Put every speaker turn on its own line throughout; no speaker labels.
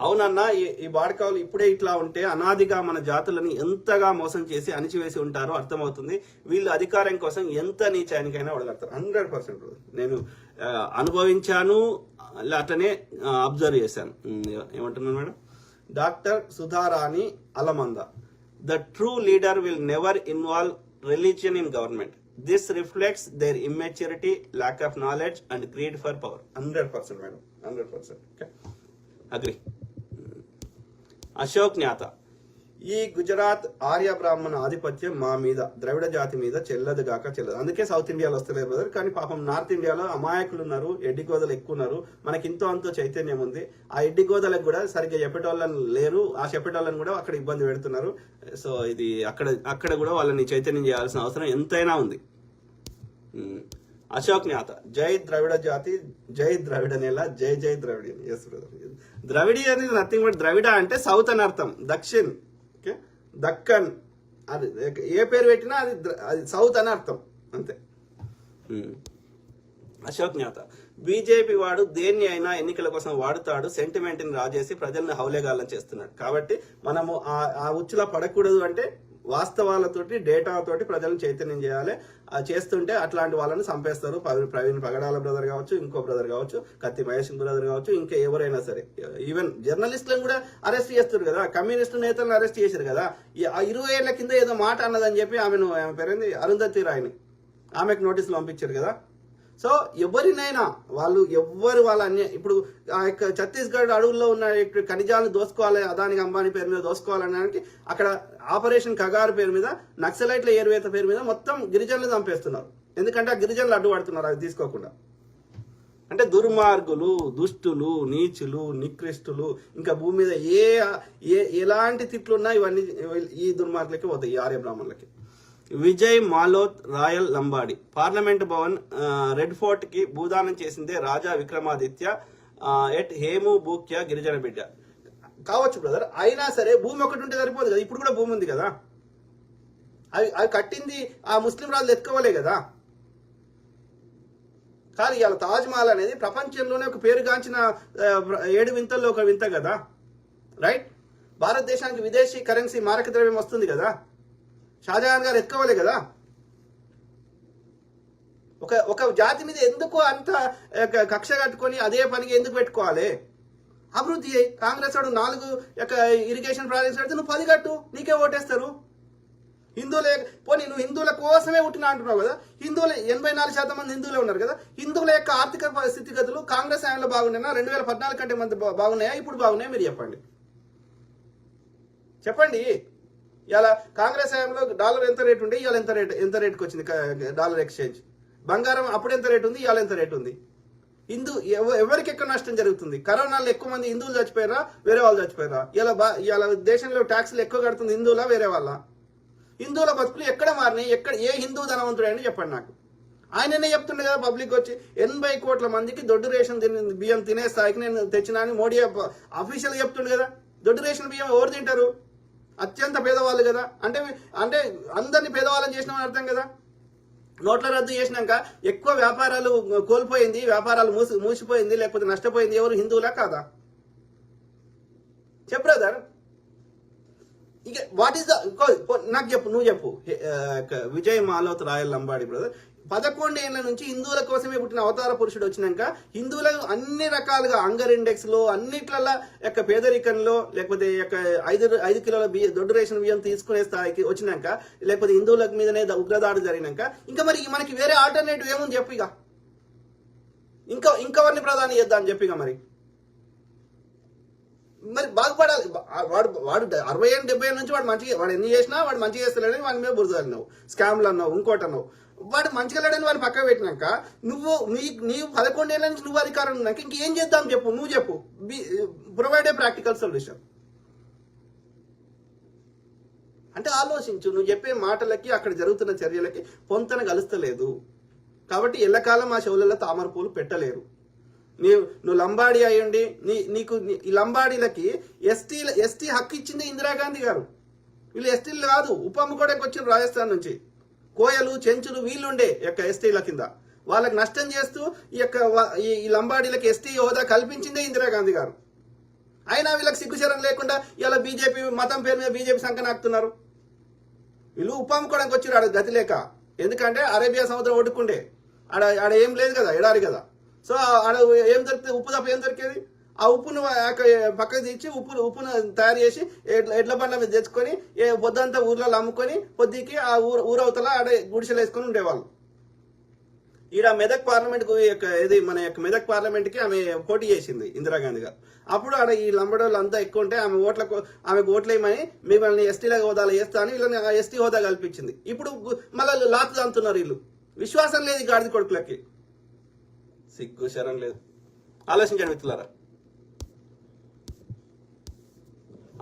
అవునన్నా, ఈ బాడకావులు ఇప్పుడే ఇట్లా ఉంటే అనాదిగా మన జాతులని ఎంతగా మోసం చేసి అణిచివేసి ఉంటారో అర్థమవుతుంది. వీళ్ళు అధికారం కోసం ఎంత నీచానికైనా ఒడగడతారు. 100% నేను అనుభవించాను, అట్లనే అబ్జర్వ్ చేశాను. ఏమంటున్నాను madam? Doctor Sudharani Alamanda, the true leader will never involve religion in government. This reflects their immaturity, lack of knowledge and greed for power. 100% madam, 100%. Okay, agree. Ashok జ్ఞాత, ఈ గుజరాత్ ఆర్య బ్రాహ్మణ ఆధిపత్యం మా మీద, ద్రవిడ జాతి మీద చెల్లదు గాక చెల్లదు. అందుకే సౌత్ ఇండియాలో వస్తలేదు బ్రదర్. కానీ పాపం నార్త్ ఇండియాలో అమాయకులు ఉన్నారు, ఎడ్డి గోదలు ఎక్కువ ఉన్నారు. మనకి ఇంతో అంతో చైతన్యం ఉంది. ఆ ఎడ్డి గోదలకు కూడా సరిగ్గా చెప్పేటోళ్ళని లేరు. ఆ చెప్పేటోళ్ళని కూడా అక్కడ ఇబ్బంది పెడుతున్నారు. సో ఇది అక్కడ కూడా వాళ్ళని చైతన్యం చేయాల్సిన అవసరం ఎంతైనా ఉంది. అశోక్ జ్ఞాత, జై ద్రవిడ జాతి, జై ద్రవిడ నేల, జై జై ద్రవిడియన్. Yes brother. ద్రవిడి అనేది నథింగ్ బట్, ద్రవిడ అంటే సౌత్ అని అర్థం, దక్షిణ్. ఓకే, దక్కన్, అది ఏ పేరు పెట్టినా అది సౌత్ అని అర్థం, అంతే. అశోక్ జ్ఞాత, బీజేపీ వాడు దేన్ని అయినా ఎన్నికల కోసం వాడుతాడు, సెంటిమెంట్ ని రాజేసి ప్రజల్ని హౌలేగాలం చేస్తున్నాడు. కాబట్టి మనము ఆ ఉచ్చులా పడకూడదు. అంటే వాస్తవాలతోటి, డేటాతోటి ప్రజలను చైతన్యం చేయాలి. చేస్తుంటే అట్లాంటి వాళ్ళని చంపేస్తారు. ప్రవీణ్ పగడాల బ్రదర్ కావచ్చు, ఇంకో బ్రదర్ కావచ్చు, కత్తి మహేష్ బ్రదర్ కావచ్చు, ఇంకా ఎవరైనా సరే. ఈవెన్ జర్నలిస్టులను కూడా అరెస్ట్ చేస్తారు కదా, కమ్యూనిస్టు నేతలను అరెస్ట్ చేశారు కదా. 20 ఏళ్ల కింద ఏదో మాట అన్నదని చెప్పి ఆమె పేరుంది అరుంధతి రాయ్ని, ఆమెకు నోటీసులు పంపించారు కదా. సో ఎవరినైనా వాళ్ళు ఎవ్వరు ఇప్పుడు ఆ యొక్క ఛత్తీస్గఢ్ అడవుల్లో ఉన్న ఖనిజాలను దోసుకోవాలి, అదానికి అంబానీ పేరు మీద దోసుకోవాలనడానికి అక్కడ ఆపరేషన్ కగారు పేరు మీద, నక్సలైట్ల ఏరువేత పేరు మీద మొత్తం గిరిజనులు చంపేస్తున్నారు. ఎందుకంటే ఆ గిరిజనులు అడ్డుపడుతున్నారు అది తీసుకోకుండా. అంటే దుర్మార్గులు, దుష్టులు, నీచులు, నికృష్టులు, ఇంకా భూమి మీద ఎలాంటి తిట్లున్నా ఇవన్నీ ఈ దుర్మార్గులకి పోతాయి, ఈ ఆర్య బ్రాహ్మణులకి. Vijay Malothu royal Lambadi, parliament Bhavan red fort కి భూదానం చేసిందే రాజా విక్రమాదిత్య ఎట్ హేము బూక్య గిరిజన బిడ్డ. కావచ్చు బ్రదర్, అయినా సరే భూమి ఒకటి ఉంటే సరిపోదు కదా. ఇప్పుడు కూడా భూమి ఉంది కదా, అవి కట్టింది ఆ ముస్లిం రాజులు ఎత్తుకోవలే కదా. కానీ ఇవాళ తాజ్ మహల్ అనేది ప్రపంచంలోనే ఒక పేరుగాంచిన 7 వింతల్లో ఒక వింత కదా, రైట్? భారతదేశానికి విదేశీ కరెన్సీ మారక ద్రవ్యం వస్తుంది కదా, షాజహాన్ గారు ఎత్తుకోవాలి కదా. ఒక జాతి మీద ఎందుకు అంత కక్ష కట్టుకొని అదే పనికి ఎందుకు పెట్టుకోవాలి? అభివృద్ధి కాంగ్రెస్ వాడు 4 ఇరిగేషన్ ప్రాజెక్ట్స్ పెడితే నువ్వు 10 కట్టు, నీకే ఓటేస్తారు. హిందువులే పోనీ, నువ్వు హిందువుల కోసమే పుట్టిన అంటున్నావు కదా. హిందువులు 84% మంది హిందువులే ఉన్నారు కదా. హిందువుల యొక్క ఆర్థిక స్థితిగతులు కాంగ్రెస్ హయాంలో బాగున్నాయా, 2014 కంటే మంది బాగున్నాయా, ఇప్పుడు బాగున్నాయా? మీరు చెప్పండి. ఇలా కాంగ్రెస్ హయాంలో డాలర్ ఎంత రేట్ ఉండే, ఇవాళ ఎంత రేట్కి వచ్చింది డాలర్ ఎక్స్చేంజ్? బంగారం అప్పుడు ఎంత రేట్ ఉంది, ఇవాళ ఎంత రేట్ ఉంది? ఎవరికి ఎక్కువ నష్టం జరుగుతుంది? కరోనాలో ఎక్కువ మంది హిందువులు చచ్చిపోయారా, వేరే వాళ్ళు చచ్చిపోయారా? ఇలా దేశంలో ట్యాక్స్లు ఎక్కువ కడుతుంది హిందువులా, వేరే వాళ్ళ? హిందువుల బతుకులు ఎక్కడ మారినాయి? ఏ హిందూ ధనవంతుడు అని చెప్పండి నాకు. ఆయననే చెప్తుండే కదా పబ్లిక్ వచ్చి, 80 కోట్ల మందికి దొడ్డు రేషన్ బియ్యం తినే స్థాయికి నేను తెచ్చినా అని మోడీ అఫీషియల్ చెప్తుండే కదా. దొడ్డు రేషన్ బియ్యం ఎవరు తింటారు? అత్యంత పేదవాళ్ళు కదా. అంటే అందరినీ పేదవాళ్ళని చేసినామని అర్థం కదా. నోట్ల రద్దు చేసినాక ఎక్కువ వ్యాపారాలు కోల్పోయింది, వ్యాపారాలు మూసిపోయింది, లేకపోతే నష్టపోయింది ఎవరు? హిందువులా కాదా? చెప్పు బ్రదర్. ఇక వాట్ ఈస్ నాకు చెప్పు, నువ్వు చెప్పు. విజయ్ మాలోత్ రాయల్ లంబాడి బ్రదర్, 11 ఏళ్ల నుంచి హిందువుల కోసమే పుట్టిన అవతార పురుషుడు వచ్చినాక హిందువులకు అన్ని రకాలుగా అంగర్ ఇండెక్స్ లో అన్నిట్లలో యొక్క పేదరికంలో, లేకపోతే 5 కిలోల దొడ్డు రేషన్ బియ్యం తీసుకునే స్థాయికి వచ్చినాక, లేకపోతే హిందువుల మీదనే ఉగ్రదాడులు జరిగినాక ఇంకా మనకి వేరే ఆల్టర్నేటివ్ ఏముంది చెప్పు? ఇంకెవరిని ప్రధాని చేద్దాం చెప్పిగా. మరి బాగుపడాలి. వాడు 60 ఏళ్ళు 70 ఏళ్ళ నుంచి వాడు ఎన్ని చేసినా వాడు మంచిగా చేస్తలేడని వాడి మీద బురద అన్నావు, స్కామ్లు అన్నావు, ఇంకోటి అన్నావు. వాడు మంచిగా లేడని వాడిని పక్క పెట్టినాక నీవు 11 ఏళ్ళ నుంచి నువ్వు అధికారం ఉన్నాక ఇంకేం చేద్దాం చెప్పు? నువ్వు చెప్పు. Provide a practical solution. అంటే ఆలోచించు. నువ్వు చెప్పే మాటలకి అక్కడ జరుగుతున్న చర్యలకి పొంతన కలుస్తలేదు. కాబట్టి ఎల్లకాలం ఆ చెవులలో తామర పూలు పెట్టలేరు. నువ్వు లంబాడి అయ్యండి, నీకు ఈ లంబాడీలకి ఎస్టీ హక్కు ఇచ్చింది ఇందిరాగాంధీ గారు. వీళ్ళు ఎస్టీలు కాదు, ఉపమ్ముకోవడానికి వచ్చిన రాజస్థాన్ నుంచి. కోయలు, చెంచులు వీళ్ళుండే యొక్క ఎస్టీల కింద. వాళ్ళకి నష్టం చేస్తూ ఈ లంబాడీలకి ఎస్టీ హోదా కల్పించిందే ఇందిరాగాంధీ గారు. అయినా వీళ్ళకి సిగ్గుశరం లేకుండా ఇలా బీజేపీ మతం పేరు మీద బీజేపీ సంఖ్య నాకుతున్నారు. వీళ్ళు ఉప్పమ్ముకోవడానికి వచ్చారు ఆడ గతి లేక. ఎందుకంటే అరేబియా సముద్రం ఒడ్డుకుండే ఆడ ఏం లేదు కదా, ఎడారి కదా. సో ఆడ ఏం దొరికితే ఉప్పు తప్ప ఏం దొరికేది? ఆ ఉప్పును పక్కకు తీసి ఉప్పును తయారు చేసి ఎడ్ల బండ్ల మీద తెచ్చుకొని పొద్దంతా ఊర్లలో అమ్ముకొని పొద్దుకి ఆ ఊరవతల ఆడ గుడిసెలు వేసుకొని ఉండేవాళ్ళు. ఈడ మెదక్ పార్లమెంట్ మన యొక్క మెదక్ పార్లమెంట్ కి ఆమె పోటీ చేసింది ఇందిరాగాంధీ గారు. అప్పుడు ఆడ ఈ లంబడోళ్ళు అంతా ఎక్కువ ఉంటే ఆమెకు ఓట్లేయమని మిమ్మల్ని ఎస్టీల హోదాలో వేస్తా అని వీళ్ళని ఎస్టీ హోదా కల్పించింది. ఇప్పుడు మళ్ళీ లాతు అంటున్నారు వీళ్ళు. విశ్వాసం లేదు ఈ గాడిద కొడుకులకి, సిగ్గు శరం లేదు. ఆలోచించండి మిత్రులారా.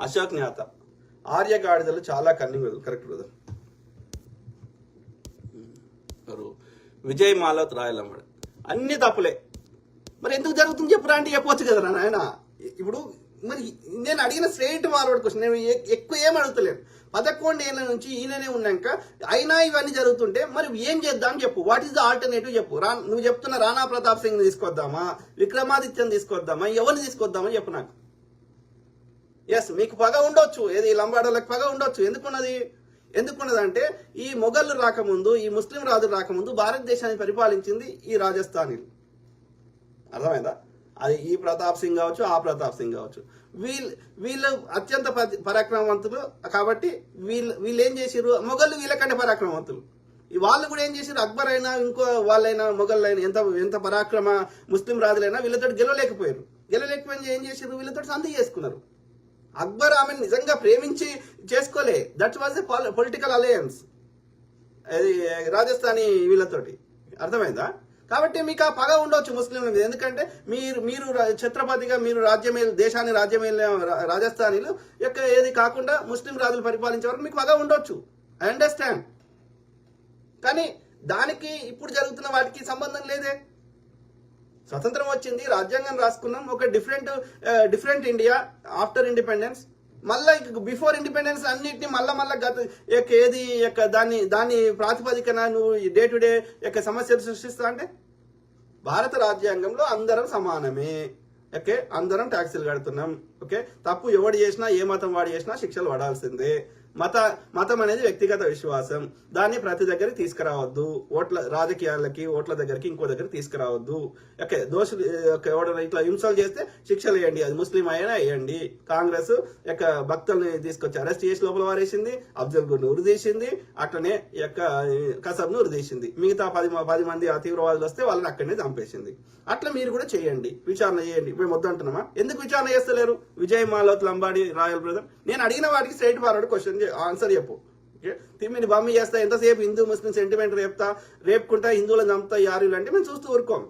అశోక్ జ్ఞాత ఆర్య గాడిదలు చాలా cunning. Correct brother. Vijay Malavath రాయలమ్మడు అన్ని తప్పులే. మరి ఎందుకు జరుగుతుంది చెప్పురా అంటే చెప్పవచ్చు కదరా నాయన. ఇప్పుడు మరి నేను అడిగిన స్ట్రైట్ ఫార్వర్డ్ క్వశ్చన్, నేను ఎక్కువ ఏం అడుగుతలేను. 11 ఏళ్ళ నుంచి ఈయననే ఉన్నాక అయినా ఇవన్నీ జరుగుతుంటే మరి ఏం చేద్దాం చెప్పు. వాట్ ఈస్ ద ఆల్టర్నేటివ్ చెప్పు. నువ్వు చెప్తున్న రాణా ప్రతాప్ సింగ్ తీసుకొద్దామా, విక్రమాదిత్యని తీసుకొద్దామా, ఎవరిని తీసుకొద్దామా చెప్పు నాకు. ఎస్, మీకు పగ ఉండొచ్చు, ఏది లంబాడోళ్ళకి పగ ఉండొచ్చు. ఎందుకున్నదంటే ఈ మొఘళ్ళు రాకముందు, ఈ ముస్లిం రాజులు రాకముందు భారతదేశాన్ని పరిపాలించింది ఈ రాజస్థానీలు. అర్థమైందా? అది ఈ ప్రతాప్ సింగ్ కావచ్చు, ఆ ప్రతాప్ సింగ్ కావచ్చు. వీళ్ళు అత్యంత పరాక్రమవంతులు కాబట్టి వీళ్ళు ఏం చేసారు, మొఘళ్ళు వీళ్ళకంటే పరాక్రమవంతులు. వాళ్ళు కూడా ఏం చేశారు, అక్బర్ అయినా ఇంకో వాళ్ళైనా మొఘళ్ళు అయినా ఎంత పరాక్రమ ముస్లిం రాజులైనా వీళ్ళతో గెలవలేకపోయారు. ఏం చేశారు, వీళ్ళతో సంధి చేసుకున్నారు. అక్బర్ ఆమెను నిజంగా ప్రేమించి చేసుకోలే. That was a political alliance అది రాజస్థానీ వీళ్ళతోటి. అర్థమైందా? కాబట్టి మీకు ఆ పగ ఉండొచ్చు ముస్లింల మీద. ఎందుకంటే మీరు ఛత్రపతిగా మీరు దేశాన్ని రాజ్యమేల రాజస్థానీలు యొక్క ఏది కాకుండా ముస్లిం రాజులు పరిపాలించే వరకు మీకు పగ ఉండొచ్చు. I understand. కానీ దానికి ఇప్పుడు జరుగుతున్న వాటికి సంబంధం లేదే. స్వతంత్రం వచ్చింది, రాజ్యాంగం రాసుకున్నాం, ఒక డిఫరెంట్ ఇండియా ఆఫ్టర్ ఇండిపెండెన్స్. మళ్ళీ బిఫోర్ ఇండిపెండెన్స్ అన్నిటిని మళ్ళా ఏది దాన్ని ప్రాతిపదికన నువ్వు డే టు డే యొక్క సమస్యలు సృష్టిస్తా అంటే భారత రాజ్యాంగంలో అందరం సమానమే. ఓకే, అందరం ట్యాక్సులు కడుతున్నాం. ఓకే, తప్పు ఎవడు చేసినా ఏ మతం వాడు చేసినా శిక్షలు పడాల్సిందే. మతం అనేది వ్యక్తిగత విశ్వాసం, దాన్ని ప్రతి దగ్గరికి తీసుకురావద్దు. రాజకీయాలకి ఓట్ల దగ్గరికి ఇంకో దగ్గర తీసుకురావద్దు. ఓకే, దోషులు ఎవడైనా ఇట్లా హింసలు చేస్తే శిక్షలు వేయండి. అది ముస్లిం అయినా వేయండి. కాంగ్రెస్ యొక్క భక్తుల్ని తీసుకొచ్చి అరెస్ట్ చేసి లోపల వారేసింది, అఫ్జల్ గుర్ని ఉరిదీసింది, అట్లనే యొక్క కసబ్ను ఉరిదీసింది. మిగతా 10 మంది ఆ తీవ్రవాదులు వస్తే వాళ్ళని అక్కడనే చంపేసింది. అట్లా మీరు కూడా చేయండి, విచారణ చేయండి. మేము వద్దంటున్నామా? ఎందుకు విచారణ చేస్తలేరు? విజయ్ మాలవత్ లంబాడి రాయల్ బ్రదర్, నేను అడిగిన వాటికి స్ట్రైట్ ఫార్వర్డ్ క్వశ్చన్ ఆన్సర్ చెప్పు. ఓకే, తిమ్మిని బమ్మి చేస్తా, ఎంతసేపు హిందూ ముస్లిం సెంటిమెంట్ రేపుకుంటా, హిందువులను చంపుతా, యారులు అంటే మేము చూస్తూ ఊరుకోం.